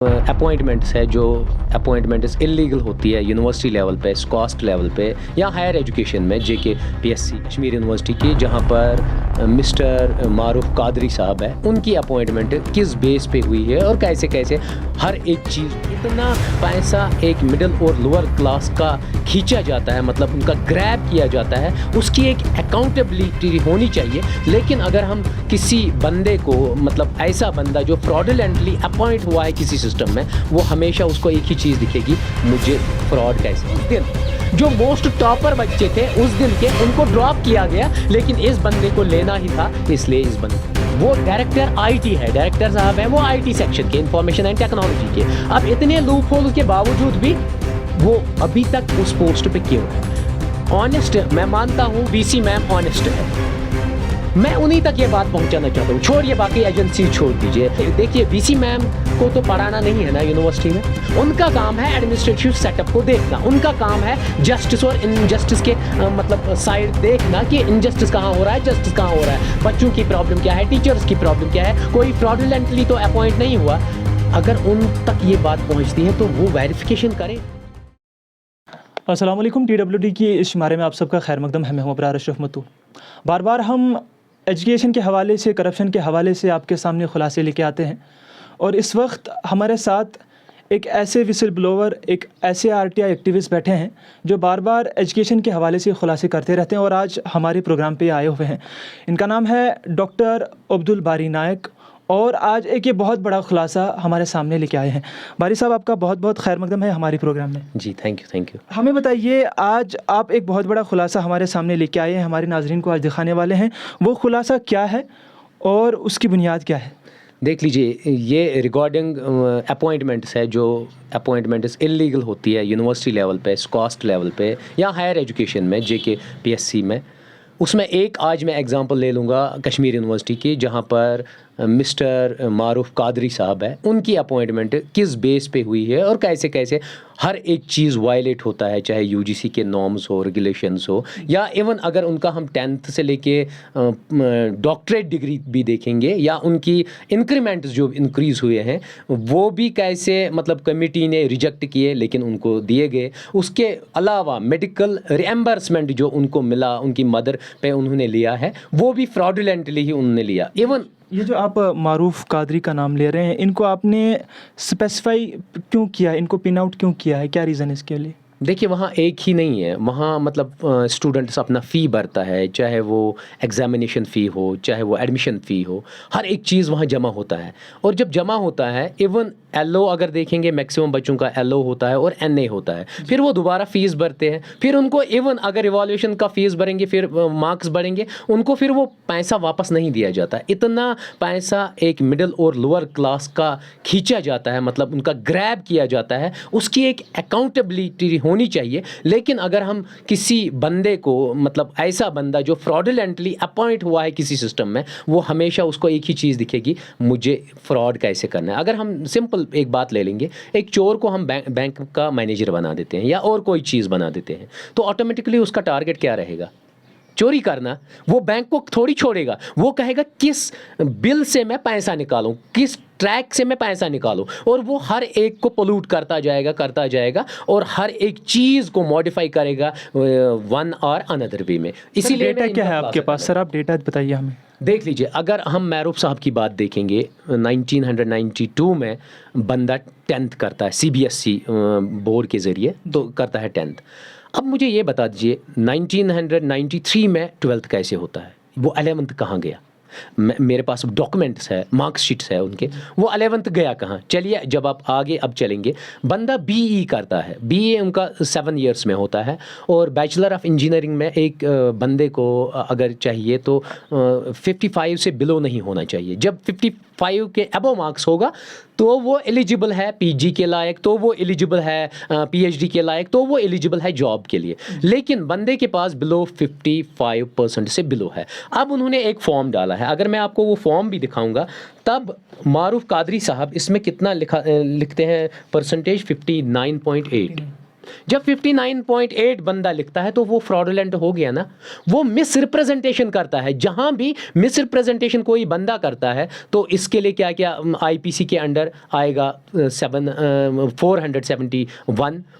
Appointments है जो appointments illegal होती है यूनिवर्सिटी लेवल पे, कास्ट लेवल पे या हायर एजुकेशन में जेके पीएससी कश्मीर यूनिवर्सिटी की, जहाँ पर मिस्टर मारूफ कादरी साहब है, उनकी अपॉइंटमेंट किस बेस पे हुई है और कैसे कैसे हर एक चीज़, इतना पैसा एक मिडिल और लोअर क्लास का खींचा जाता है, मतलब उनका ग्रैब किया जाता है, उसकी एक अकाउंटेबिलिटी होनी चाहिए। लेकिन अगर हम किसी बंदे को, मतलब ऐसा बंदा जो फ्रॉडुलेंटली अपॉइंट हुआ है किसी सिस्टम में, वो हमेशा उसको एक ही चीज़ दिखेगी, मुझे फ्रॉड कैसे। उस दिन जो मोस्ट टॉपर बच्चे थे उस दिन के, उनको ड्रॉप किया गया, लेकिन इस बंदे को लेना ही था, इसलिए इस बंदे, वो डायरेक्टर आईटी है, डायरेक्टर साहब है वो आईटी सेक्शन के, इंफॉर्मेशन एंड टेक्नोलॉजी के। अब इतने लूप होल के बावजूद भी वो अभी तक उस पोस्ट पे क्यों है? ऑनेस्ट, मैं मानता हूँ वीसी मैम ऑनेस्ट है, मैं उन्हीं तक ये बात पहुंचाना चाहता हूँ। छोड़िए बाकी एजेंसी छोड़ दीजिए, देखिए वीसी मैम को तो पढ़ाना नहीं है ना यूनिवर्सिटी में, उनका काम है एडमिनिस्ट्रेटिव सेटअप को देखना, उनका काम है जस्टिस और इनजस्टिस के मतलब साइड देखना कि इनजस्टिस कहाँ हो रहा है, जस्टिस कहाँ हो रहा है, बच्चों की प्रॉब्लम क्या है, टीचर्स की प्रॉब्लम क्या है। कोई फ्रॉडुलेंटली तो अपॉइंट नहीं हुआ, अगर उन तक ये बात पहुँचती है तो वो वेरिफिकेशन करें। अस्सलाम वालेकुम, TWD की इस शुमारे में आप सबका खैर मकदम है। मैं हूं अबरार अशरफ मत्तू। बार बार हम एजुकेशन के हवाले से, करप्शन के हवाले से आपके सामने खुलासे लेके आते हैं, और इस वक्त हमारे साथ एक ऐसे विसल ब्लोवर, एक ऐसे RTI एक्टिविस्ट बैठे हैं जो बार बार एजुकेशन के हवाले से खुलासे करते रहते हैं और आज हमारे प्रोग्राम पे आए हुए हैं। इनका नाम है डॉक्टर अब्दुल बारी नायक, और आज एक ये बहुत बड़ा खुलासा हमारे सामने लेके आए हैं। बारी साहब, आपका बहुत बहुत खैर मकदम है हमारे प्रोग्राम में। जी थैंक यू। हमें बताइए, आज आप एक बहुत बड़ा खुलासा हमारे सामने लेके आए हैं, हमारे नाजरीन को आज दिखाने वाले हैं। वो खुलासा क्या है और उसकी बुनियाद क्या है? देख लीजिए, ये रिगार्डिंग अपॉइंटमेंट्स है जो अपॉइंटमेंट्स इलीगल होती है यूनिवर्सिटी लेवल पे, कास्ट लेवल पे या हायर एजुकेशन में जेके पीएससी में। उसमें एक आज मैं एग्ज़ाम्पल ले लूँगा कश्मीर यूनिवर्सिटी की, जहाँ पर मिस्टर मारूफ कादरी साहब है, उनकी अपॉइंटमेंट किस बेस पे हुई है और कैसे कैसे हर एक चीज़ वायलेट होता है, चाहे यूजीसी के नॉर्म्स हो, रेगुलेशंस हो, या इवन अगर उनका हम 10th से लेके डॉक्टरेट डिग्री भी देखेंगे, या उनकी इंक्रीमेंट्स जो इंक्रीज़ हुए हैं वो भी कैसे, मतलब कमेटी ने रिजेक्ट किए लेकिन उनको दिए गए। उसके अलावा मेडिकल रिएम्बर्समेंट जो उनको मिला, उनकी मदर पे उन्होंने लिया है, वो भी फ्रॉडुलेंटली ही उन्होंने लिया। इवन ये जो आप मारूफ कादरी का नाम ले रहे हैं, इनको आपने स्पेसिफाई क्यों किया, इनको पिन आउट क्यों किया है, क्या रीज़न इसके लिए? देखिए, वहाँ एक ही नहीं है, वहाँ मतलब स्टूडेंट्स अपना फ़ी भरता है, चाहे वो एग्ज़ामिनेशन फ़ी हो, चाहे वो एडमिशन फ़ी हो, हर एक चीज़ वहाँ जमा होता है। और जब जमा होता है, इवन LO अगर देखेंगे, मैक्सिमम बच्चों का LO होता है और NA होता है, फिर वो दोबारा फ़ीस भरते हैं, फिर उनको इवन अगर इवॉल्यूशन का फ़ीस भरेंगे, फिर मार्क्स बढ़ेंगे, उनको फिर वो पैसा वापस नहीं दिया जाता। इतना पैसा एक मिडिल और लोअर क्लास का खींचा जाता है, मतलब उनका ग्रैब किया जाता है, उसकी एक अकाउंटेबिलिटी होनी चाहिए। लेकिन अगर हम किसी बंदे को, मतलब ऐसा बंदा जो फ्रॉडुलेंटली अपॉइंट हुआ है किसी सिस्टम में, वो हमेशा उसको एक ही चीज़ दिखेगी, मुझे फ्रॉड कैसे करना है। अगर हम सिंपल एक बात ले लेंगे, एक चोर को हम बैंक का मैनेजर बना देते हैं या और कोई चीज़ बना देते हैं, तो ऑटोमेटिकली उसका टारगेट क्या रहेगा? चोरी करना। वो बैंक को थोड़ी छोड़ेगा, वो कहेगा किस बिल से मैं पैसा निकालूं, किस ट्रैक से मैं पैसा निकालूं, और वो हर एक को पोल्यूट करता जाएगा और हर एक चीज़ को मॉडिफाई करेगा वन और अनदर वे में। इसीलिए डेटा क्या है आपके पास सर? आप डेटा बताइए हमें। देख लीजिए, अगर हम मारूफ साहब की बात देखेंगे, 1992 में बंदा 10th करता है CBSE बोर्ड के ज़रिए, तो करता है 10th। अब मुझे ये बता दीजिए 1993 में 12th कैसे होता है, वो 11th कहाँ गया? मेरे पास डॉक्यूमेंट्स है, मार्क्सशीट्स है उनके, वो 11th गया कहाँ? चलिए, जब आप आगे अब चलेंगे, बंदा BE करता है, BE उनका 7 years में होता है, और बैचलर ऑफ इंजीनियरिंग में एक बंदे को अगर चाहिए तो 55 से बिलो नहीं होना चाहिए। जब 55 के अबव मार्क्स होगा तो वो एलिजिबल है PG के लायक, तो वो एलिजिबल है PhD के लायक, तो वो एलिजिबल है जॉब के लिए। लेकिन बंदे के पास बिलो 55% से बिलो है। अब उन्होंने एक फॉर्म डाला है, अगर मैं आपको वो फॉर्म भी दिखाऊंगा, तब मारूफ कादरी साहब इसमें कितना लिखते हैं परसेंटेज, 59.8। जब 59.8 बंदा लिखता है तो वो फ्रॉडुलेंट हो गया ना, वो मिस रिप्रेजेंटेशन करता है। जहां भी मिस रिप्रेजेंटेशन कोई बंदा करता है तो इसके लिए क्या क्या आईपीसी के अंडर आएगा, 471,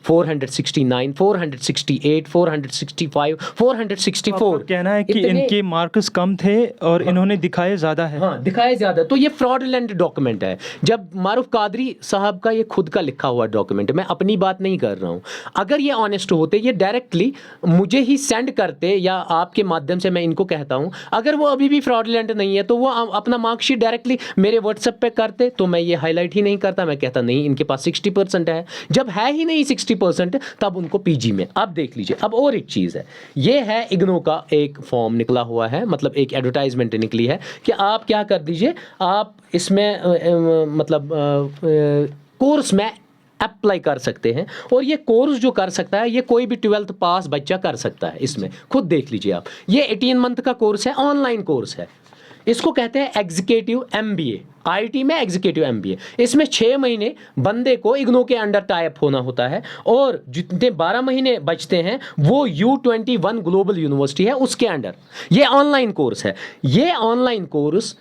469, 468, 465, 464। कहना है कि इनके मार्क्स कम थे और इन्होंने दिखाए ज़्यादा है। हाँ, दिखाए ज़्यादा, तो ये फ्रॉडुलेंट डॉक्यूमेंट है। जब मारूफ कादरी साहब का ये खुद का लिखा हुआ डॉक्यूमेंट है, मैं अपनी बात नहीं कर रहा हूँ। अगर ये ऑनेस्ट होते, ये डायरेक्टली मुझे ही सेंड करते, या आपके माध्यम से मैं इनको कहता हूँ, अगर वो अभी भी फ्रॉडुलेंट नहीं है तो वो अपना मार्कशीट डायरेक्टली मेरे व्हाट्सएप पे करते, तो मैं ये हाईलाइट ही नहीं करता। मैं कहता नहीं, इनके पास 60% है। जब है ही नहीं 60%, तब उनको पीजी में। अब देख लीजिए, अब और एक चीज़ है, ये है इग्नो का एक फॉर्म निकला हुआ है, मतलब एक एडवर्टाइजमेंट निकली है कि आप क्या कर दीजिए, आप इसमें मतलब कोर्स में अप्लाई कर सकते हैं। और ये कोर्स जो कर सकता है, ये कोई भी 12th पास बच्चा कर सकता है। इसमें खुद देख लीजिए आप, ये 18 मंथ का कोर्स है, ऑनलाइन कोर्स है। इसको कहते हैं एग्जीक्यूटिव MBA, आईटी में एग्जीक्यूटिव MBA। इसमें 6 महीने बंदे को इग्नो के अंडर टाइप होना होता है, और जितने 12 महीने बचते हैं वो U21 ग्लोबल यूनिवर्सिटी है, उसके अंडर ये ऑनलाइन कोर्स है। ये ऑनलाइन कोर्स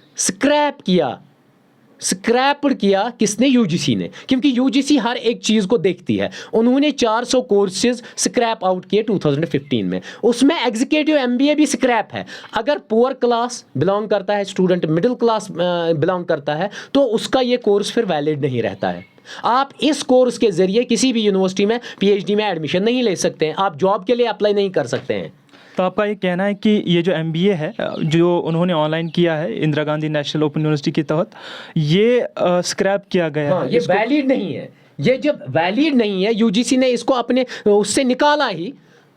स्क्रैप्ड किया किसने? यूजीसी ने, क्योंकि यूजीसी हर एक चीज़ को देखती है। उन्होंने 400 कोर्सेज स्क्रैप आउट किए 2015 में, उसमें एग्जीक्यूटिव MBA भी स्क्रैप है। अगर पुअर क्लास बिलोंग करता है स्टूडेंट, मिडिल क्लास बिलोंग करता है, तो उसका ये कोर्स फिर वैलिड नहीं रहता है। आप इस कोर्स के ज़रिए किसी भी यूनिवर्सिटी में PhD में एडमिशन नहीं ले सकते हैं, आप जॉब के लिए अप्लाई नहीं कर सकते हैं। तो आपका ये कहना है कि ये जो MBA है जो उन्होंने ऑनलाइन किया है Indira Gandhi national open university के तहत, ये स्क्रैप किया गया हाँ, है, ये वैलिड नहीं है। ये जब वैलिड नहीं है, यूजीसी ने इसको अपने उससे निकाला ही,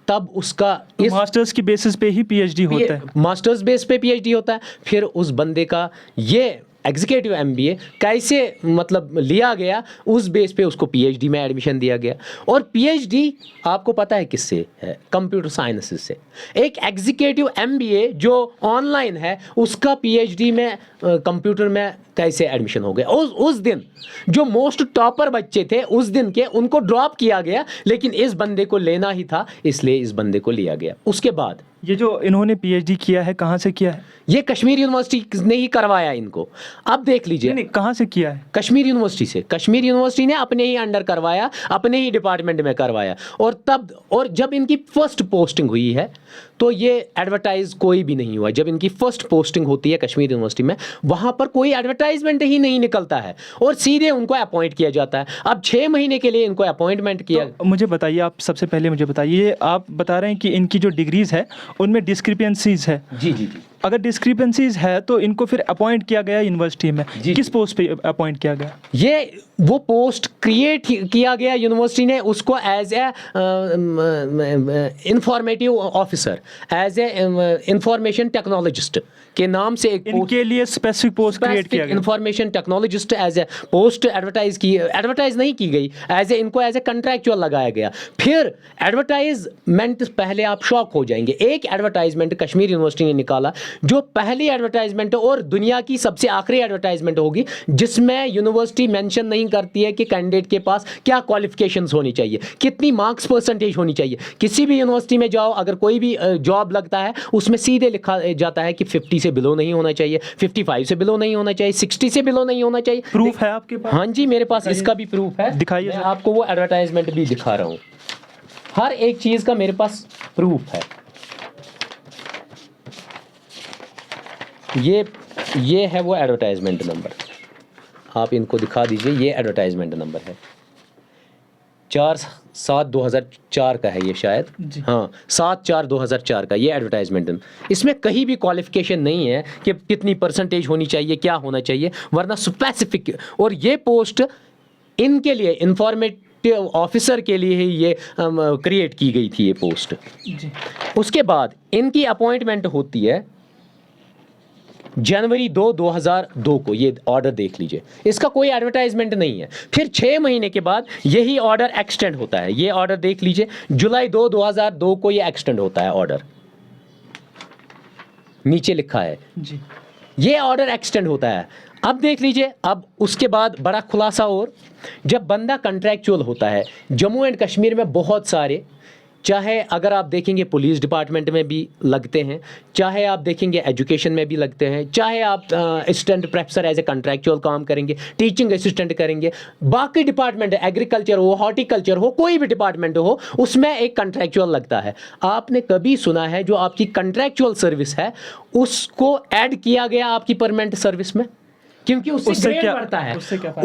तब उसका तो मास्टर्स की बेसिस पे ही PhD होता है। मास्टर्स बेस पे PhD होता है। फिर उस बंदे का ये एग्जीक्यूटिव MBA कैसे मतलब लिया गया, उस बेस पे उसको PhD में एडमिशन दिया गया। और PhD आपको पता है किससे है? कंप्यूटर साइंसेस से। एक एग्जीक्यूटिव MBA जो ऑनलाइन है, उसका PhD में कंप्यूटर में कैसे एडमिशन हो गया? उस दिन जो मोस्ट टॉपर बच्चे थे उस दिन के, उनको ड्रॉप किया गया, लेकिन इस बंदे को लेना ही था, इसलिए इस बंदे को लिया गया। उसके बाद ये जो इन्होंने PhD किया है, कहाँ से किया है? ये कश्मीर यूनिवर्सिटी ने ही करवाया इनको। अब देख लीजिए, नहीं, कहाँ से किया है? कश्मीर यूनिवर्सिटी से। कश्मीर यूनिवर्सिटी ने अपने ही अंडर करवाया, अपने ही डिपार्टमेंट में करवाया। और जब इनकी फर्स्ट पोस्टिंग हुई है, तो ये एडवर्टाइज कोई भी नहीं हुआ। जब इनकी फर्स्ट पोस्टिंग होती है कश्मीर यूनिवर्सिटी में, वहाँ पर कोई एडवर्टाइजमेंट ही नहीं निकलता है, और सीधे उनको अपॉइंट किया जाता है। अब 6 महीने के लिए इनको अपॉइंटमेंट किया। तो मुझे बताइए, आप सबसे पहले मुझे बताइए, आप बता रहे हैं कि इनकी जो डिग्रीज है उनमें डिस्क्रिपेंसीज है। जी जी जी। अगर डिस्क्रिपेंसीज है तो इनको फिर अपॉइंट किया गया यूनिवर्सिटी में, किस पोस्ट पे अपॉइंट किया गया? ये वो पोस्ट क्रिएट किया गया यूनिवर्सिटी ने उसको as a informative officer, as a information technologist के नाम से एक इनके लिए स्पेसिफिक पोस्ट क्रिएट किया गया। Information technologist as a post advertise नहीं की गई, इनको एज ए कंट्रैक्चुअल लगाया गया। फिर एडवर्टाइजमेंट, पहले आप शॉक हो जाएंगे, एक एडवर्टाइजमेंट कश्मीर यूनिवर्सिटी ने निकाला, जो पहली एडवर्टाइजमेंट और दुनिया की सबसे आखिरी एडवर्टाइजमेंट होगी, जिसमें यूनिवर्सिटी मेंशन नहीं करती है कि कैंडिडेट के पास क्या क्वालिफिकेशंस होनी चाहिए, कितनी मार्क्स परसेंटेज होनी चाहिए। किसी भी यूनिवर्सिटी में जाओ, अगर कोई भी जॉब लगता है, उसमें सीधे लिखा जाता है कि 50 से बिलो नहीं होना चाहिए, 55 से बिलो नहीं होना चाहिए, 60 से बिलो नहीं होना चाहिए। प्रूफ है आपके पास? हाँ जी, मेरे पास इसका भी प्रूफ है। दिखाइए। मैं आपको वो एडवर्टाइजमेंट भी दिखा रहा हूँ, हर एक चीज़ का मेरे पास प्रूफ है। ये है वो एडवर्टाइजमेंट नंबर, आप इनको दिखा दीजिए। ये एडवर्टाइजमेंट नंबर है 4/7/2004 का है ये शायद। हाँ, 7/4/2004 का ये एडवर्टाइजमेंट। इसमें कहीं भी क्वालिफिकेशन नहीं है कि कितनी परसेंटेज होनी चाहिए, क्या होना चाहिए, वरना स्पेसिफिक। और ये पोस्ट इनके लिए, इंफॉर्मेटिव ऑफिसर के लिए ही ये क्रिएट की गई थी ये पोस्ट जी। उसके बाद इनकी अपॉइंटमेंट होती है जनवरी 2002 को। ये ऑर्डर देख लीजिए, इसका कोई एडवर्टाइजमेंट नहीं है। फिर 6 महीने के बाद यही ऑर्डर एक्सटेंड होता है। ये ऑर्डर देख लीजिए, जुलाई 2002 को ये एक्सटेंड होता है ऑर्डर, नीचे लिखा है जी। ये ऑर्डर एक्सटेंड होता है। अब देख लीजिए, अब उसके बाद बड़ा खुलासा, और जब बंदा कंट्रैक्चुअल होता है, जम्मू एंड कश्मीर में बहुत सारे, चाहे अगर आप देखेंगे पुलिस डिपार्टमेंट में भी लगते हैं, चाहे आप देखेंगे एजुकेशन में भी लगते हैं, चाहे आप assistant professor as a contractual काम करेंगे, टीचिंग असिस्टेंट करेंगे, बाकी डिपार्टमेंट, एग्रीकल्चर हो, हॉर्टिकल्चर हो, कोई भी डिपार्टमेंट हो, उसमें एक कंट्रैक्चुअल लगता है। आपने कभी सुना है जो आपकी कंट्रैक्चुअल सर्विस है उसको ऐड किया गया आपकी परमानेंट सर्विस में? क्योंकि उससे ग्रेड बढ़ता है।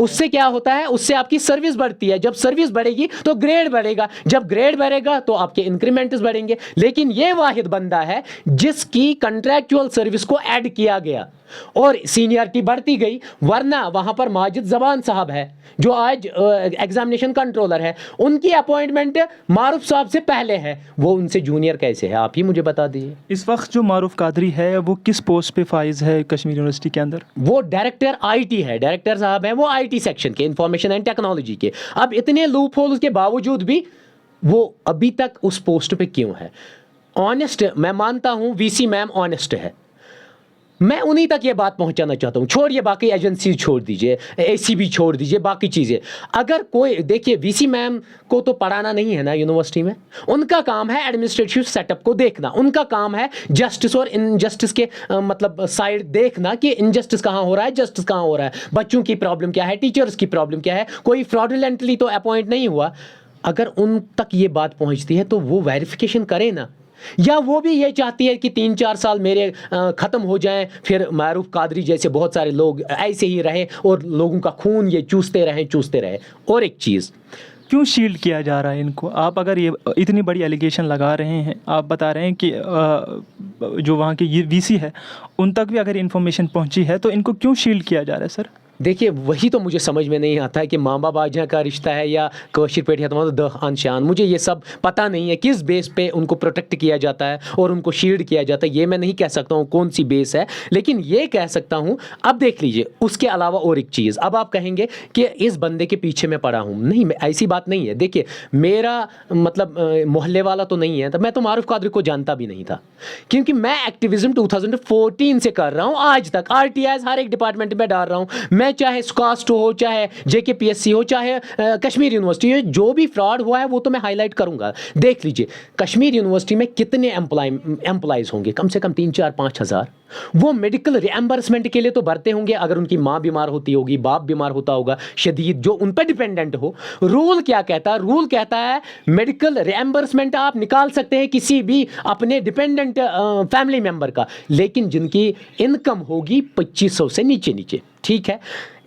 उससे क्या होता है? उससे आपकी सर्विस बढ़ती है। जब सर्विस बढ़ेगी तो ग्रेड बढ़ेगा, जब ग्रेड बढ़ेगा तो आपके इंक्रीमेंट्स बढ़ेंगे। लेकिन ये वाहिद बंदा है जिसकी कंट्रैक्चुअल सर्विस को ऐड किया गया और सीनियरिटी बढ़ती गई। वरना वहां पर माजिद जबान साहब है जो आज एग्जामिनेशन कंट्रोलर है, उनकी अपॉइंटमेंट मारूफ साहब से पहले है, वो उनसे जूनियर कैसे है? आप ही मुझे बता दीजिए। इस वक्त जो मारूफ कादरी है वो किस पोस्ट पे फाइज है कश्मीर यूनिवर्सिटी के अंदर? वो डायरेक्टर आईटी है, डायरेक्टर साहब है वो आईटी सेक्शन के, इंफॉर्मेशन एंड टेक्नोलॉजी के। अब इतने लूप होल्स के बावजूद भी वो अभी तक उस पोस्ट पे क्यों है? ऑनेस्ट, मैं मानता हूं वीसी मैम ऑनेस्ट है, मैं उन्हीं तक ये बात पहुंचाना चाहता हूं। छोड़िए बाकी एजेंसी, छोड़ दीजिए, एसीबी छोड़ दीजिए, बाकी चीज़ें। अगर कोई देखिए, वीसी मैम को तो पढ़ाना नहीं है ना यूनिवर्सिटी में, उनका काम है एडमिनिस्ट्रेटिव सेटअप को देखना, उनका काम है जस्टिस और इनजस्टिस के मतलब साइड देखना कि इनजस्टिस कहाँ हो रहा है, जस्टिस कहाँ हो रहा है, बच्चों की प्रॉब्लम क्या है, टीचर्स की प्रॉब्लम क्या है, कोई फ्रॉडुलेंटली तो अपॉइंट नहीं हुआ। अगर उन तक ये बात पहुँचती है तो वो वेरिफिकेशन करे ना। या वो भी ये चाहती है कि 3-4 साल मेरे ख़त्म हो जाएं, फिर मारूफ कादरी जैसे बहुत सारे लोग ऐसे ही रहे और लोगों का खून ये चूसते रहे। और एक चीज़, क्यों शील्ड किया जा रहा है इनको? आप अगर ये इतनी बड़ी एलिगेशन लगा रहे हैं, आप बता रहे हैं कि जो वहाँ के वीसी है उन तक भी अगर इन्फॉर्मेशन पहुँची है तो इनको क्यों शील्ड किया जा रहा है सर? देखिए वही तो मुझे समझ में नहीं आता है कि माँ बाप आजा का रिश्ता है या कौशिर पेट तो दह अनशान, मुझे ये सब पता नहीं है किस बेस पे उनको प्रोटेक्ट किया जाता है और उनको शील्ड किया जाता है। ये मैं नहीं कह सकता हूँ कौन सी बेस है, लेकिन ये कह सकता हूँ। अब देख लीजिए, उसके अलावा और एक चीज़, अब आप कहेंगे कि इस बंदे के पीछे मैं पड़ा हूँ, नहीं, ऐसी बात नहीं है। देखिए मेरा मतलब मोहल्ले वाला तो नहीं है, तो मैं तो मारूफ कादरी को जानता भी नहीं था, क्योंकि मैं एक्टिविज्म 2014 से कर रहा हूँ आज तक। RTIs हर एक डिपार्टमेंट में डाल रहा हूँ मैं, चाहे स्कास्ट हो, चाहे JKPSC हो, चाहे कश्मीर यूनिवर्सिटी हो। जो भी फ्रॉड हुआ है वो तो मैं हाईलाइट करूंगा। देख लीजिए कश्मीर यूनिवर्सिटी में कितने एम्प्लॉइज होंगे, कम से कम 3-4-5 हज़ार। वो मेडिकल रिएम्बर्समेंट के लिए तो भरते होंगे, अगर उनकी माँ बीमार होती होगी, बाप बीमार होता होगा शदीद, जो उन पर डिपेंडेंट हो। रूल क्या कहता है? रूल कहता है मेडिकल रिएम्बर्समेंट आप निकाल सकते हैं किसी भी अपने डिपेंडेंट फैमिली मेंबर का, लेकिन जिनकी इनकम होगी 2500 से नीचे। ठीक है,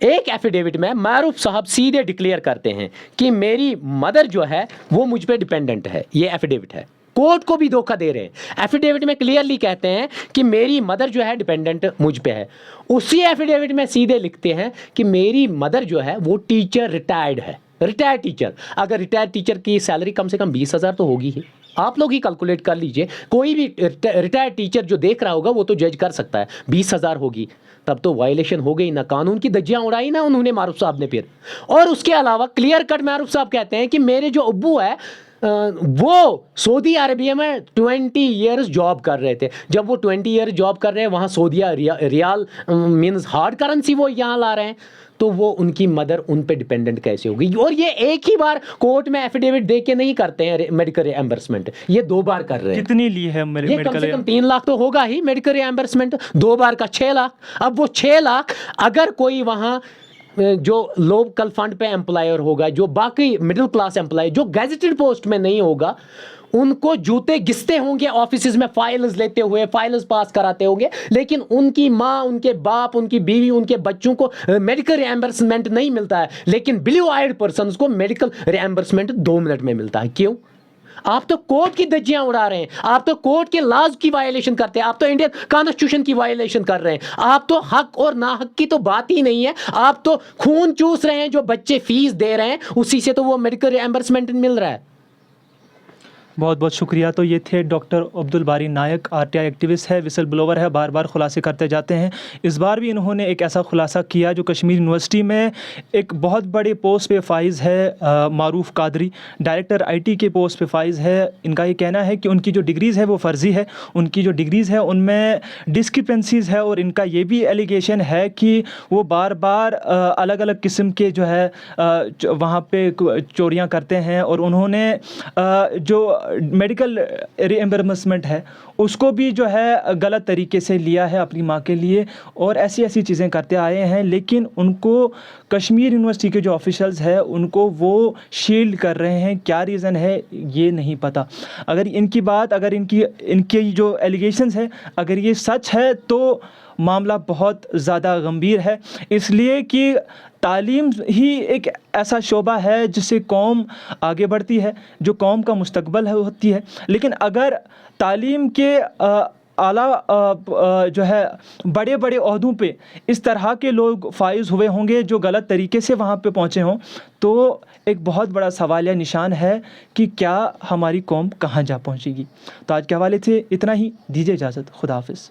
एक एफिडेविट में मारूफ साहब सीधे डिक्लेयर करते हैं कि मेरी मदर जो है वो मुझ पे डिपेंडेंट है। ये एफिडेविट है, कोर्ट को भी धोखा दे रहे हैं। एफिडेविट में क्लियरली कहते हैं कि मेरी मदर जो है डिपेंडेंट मुझ पे है। उसी एफिडेविट में सीधे लिखते हैं कि मेरी मदर जो है वो टीचर रिटायर्ड है, रिटायर्ड टीचर। अगर रिटायर्ड टीचर की सैलरी कम से कम 20,000 तो होगी ही, आप लोग ही कैलकुलेट कर लीजिए। कोई भी रिटायर्ड टीचर जो देख रहा होगा वो तो जज कर सकता है, 20,000 होगी, तब तो वायलेशन हो गई ना, कानून की धज्जियां उड़ाई ना उन्होंने मारूफ साहब ने फिर। और उसके अलावा क्लियर कट मारूफ साहब कहते हैं कि मेरे जो अब्बू है वो सऊदी अरबिया में 20 ईयर्स जॉब कर रहे थे। जब वो 20 ईयर जॉब कर रहे हैं वहाँ सऊदीया रियाल मीन्स हार्ड करेंसी वो यहाँ ला रहे हैं, तो वो उनकी मदर उन पे डिपेंडेंट कैसे होगी? और ये एक ही बार कोर्ट में एफिडेविट दे के नहीं करते हैं मेडिकल रिएम्बर्समेंट, ये 2 बार कर रहे हैं। कितनी ली है ये कम से कम 3 लाख तो होगा ही मेडिकल रिएम्बर्समेंट, 2 बार का 6 लाख। अब वो 6 लाख अगर कोई वहाँ जो लोकल फंड पे एम्प्लॉयर होगा, जो बाकी मिडिल क्लास एम्प्लॉय जो गैजेटेड पोस्ट में नहीं होगा, उनको जूते घिसते होंगे ऑफिसेज में, फाइल्स लेते हुए, फाइल्स पास कराते होंगे, लेकिन उनकी माँ, उनके बाप, उनकी बीवी, उनके बच्चों को मेडिकल रिएम्बर्समेंट नहीं मिलता है, लेकिन ब्लू आइड पर्सन को मेडिकल रिएम्बर्समेंट 2 मिनट में मिलता है। क्यों? आप तो कोर्ट की धज्जियां उड़ा रहे हैं, आप तो कोर्ट के लॉज की वायलेशन करते हैं, आप तो इंडियन कॉन्स्टिट्यूशन की वायलेशन कर रहे हैं, आप तो हक और ना हक की तो बात ही नहीं है, आप तो खून चूस रहे हैं। जो बच्चे फीस दे रहे हैं उसी से तो वो मेडिकल रिएम्बर्समेंट मिल रहा है। बहुत बहुत शुक्रिया। तो ये थे डॉक्टर अब्दुल बारी नायक, आरटीआई एक्टिविस्ट है, विसल ब्लोवर है, बार बार खुलासे करते जाते हैं। इस बार भी इन्होंने एक ऐसा खुलासा किया जो कश्मीर यूनिवर्सिटी में एक बहुत बड़े पोस्ट पे फाइज़ है, मारूफ कादरी डायरेक्टर आईटी के पोस्ट पे फाइज़ है। इनका ये कहना है कि उनकी जो डिग्रीज़ है वो फ़र्ज़ी है, उनकी जो डिग्रीज़ है उनमें डिस्क्रिपेंसीज़ है, और इनका ये भी एलिगेशन है कि वो बार बार अलग अलग किस्म के जो है वहाँ पे चोरियाँ करते हैं, और उन्होंने जो मेडिकल रिएम्बर्समेंट है उसको भी जो है गलत तरीके से लिया है अपनी माँ के लिए, और ऐसी ऐसी चीज़ें करते आए हैं। लेकिन उनको कश्मीर यूनिवर्सिटी के जो ऑफिशियल्स हैं उनको वो शील्ड कर रहे हैं। क्या रीज़न है ये नहीं पता। अगर इनकी जो एलिगेशंस है अगर ये सच है तो मामला बहुत ज़्यादा गंभीर है, इसलिए कि तालीम ही एक ऐसा शोबा है जिससे कौम आगे बढ़ती है, जो कौम का मुस्तकबिल होती है। लेकिन अगर तालीम के आला जो है बड़े बड़े ओहदों पे इस तरह के लोग फाइज हुए होंगे जो गलत तरीके से वहाँ पे पहुँचे हों, तो एक बहुत बड़ा सवाल या निशान है कि क्या हमारी कौम कहाँ जा पहुँचेगी। तो आज के हवाले से इतना ही, दीजिए इजाज़त, खुदा हाफिज़।